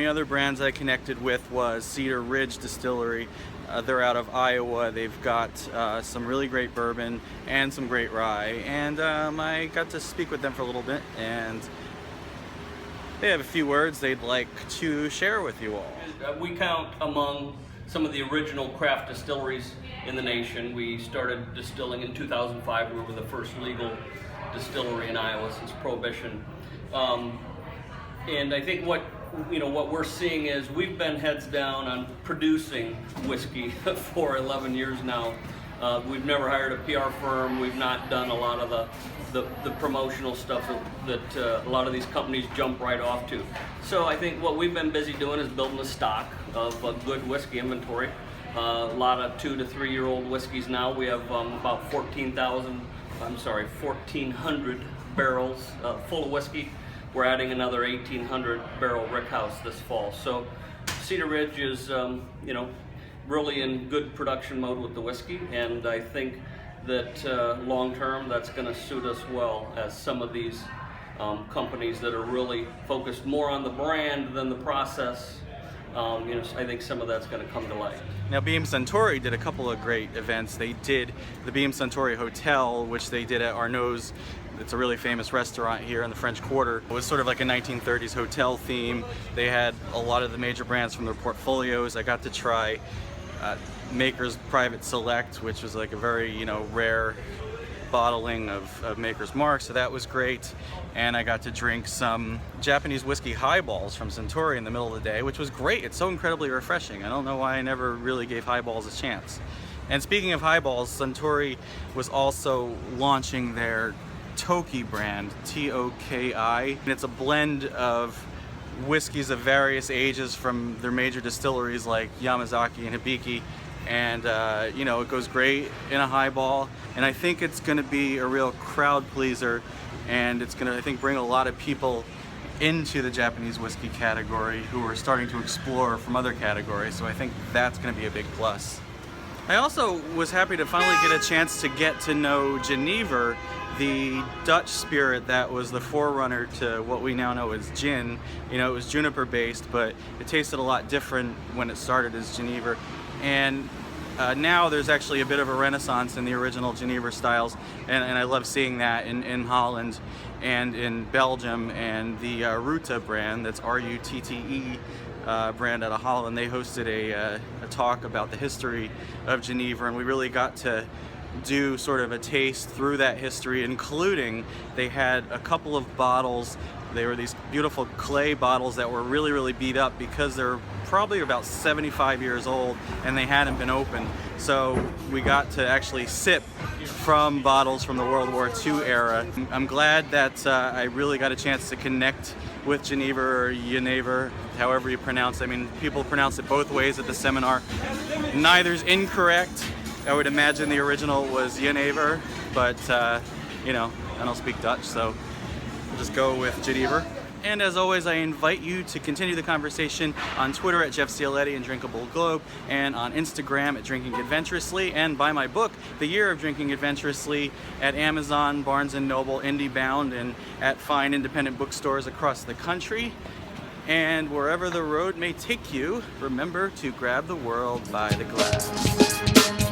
other brands I connected with was Cedar Ridge Distillery. They're out of Iowa. They've got some really great bourbon and some great rye, and I got to speak with them for a little bit, and they have a few words they'd like to share with you all. We count among some of the original craft distilleries in the nation. We started distilling in 2005. We were the first legal distillery in Iowa since Prohibition. And I think what we're seeing is we've been heads down on producing whiskey for 11 years now. We've never hired a PR firm. We've not done a lot of the promotional stuff that a lot of these companies jump right off to. So I think what we've been busy doing is building a stock of a good whiskey inventory. A lot of 2 to 3 year old whiskeys now. We have about 1,400 barrels full of whiskey. We're adding another 1,800 barrel rickhouse this fall. So Cedar Ridge is, really in good production mode with the whiskey, and I think that long term that's going to suit us well as some of these companies that are really focused more on the brand than the process. I think some of that's going to come to light. Now, Beam Suntory did a couple of great events. They did the Beam Suntory Hotel, which they did at Arnaud's. It's a really famous restaurant here in the French Quarter. It was sort of like a 1930s hotel theme. They had a lot of the major brands from their portfolios. I got to try Maker's Private Select, which was like a very, rare bottling of Maker's Mark, so that was great. And I got to drink some Japanese whiskey highballs from Suntory in the middle of the day, which was great. It's so incredibly refreshing. I don't know why I never really gave highballs a chance. And speaking of highballs, Suntory was also launching their Toki brand, T-O-K-I, and it's a blend of whiskeys of various ages from their major distilleries like Yamazaki and Hibiki, and it goes great in a highball, and I think it's going to be a real crowd pleaser, and it's going to, I think, bring a lot of people into the Japanese whiskey category who are starting to explore from other categories, so I think that's going to be a big plus. I also was happy to finally get a chance to get to know Genever, the Dutch spirit that was the forerunner to what we now know as gin. It was juniper based, but it tasted a lot different when it started as Genever. And now there's actually a bit of a renaissance in the original Genever styles, and I love seeing that in Holland and in Belgium. And the Rutte brand, that's R-U-T-T-E, brand out of Holland, they hosted a talk about the history of Genever, and we really got to do sort of a taste through that history, including they had a couple of bottles. They were these beautiful clay bottles that were really, really beat up because they're probably about 75 years old and they hadn't been opened. So we got to actually sip from bottles from the World War II era. I'm glad that I really got a chance to connect with Genever, or Genever, however you pronounce it. I mean, people pronounce it both ways at the seminar. Neither's incorrect. I would imagine the original was Genever, but I don't speak Dutch, so we'll just go with Genever. And as always, I invite you to continue the conversation on Twitter at Jeff Cialetti and Drinkable Globe, and on Instagram at Drinking Adventurously, and buy my book, The Year of Drinking Adventurously, at Amazon, Barnes & Noble, IndieBound, and at fine independent bookstores across the country. And wherever the road may take you, remember to grab the world by the glass.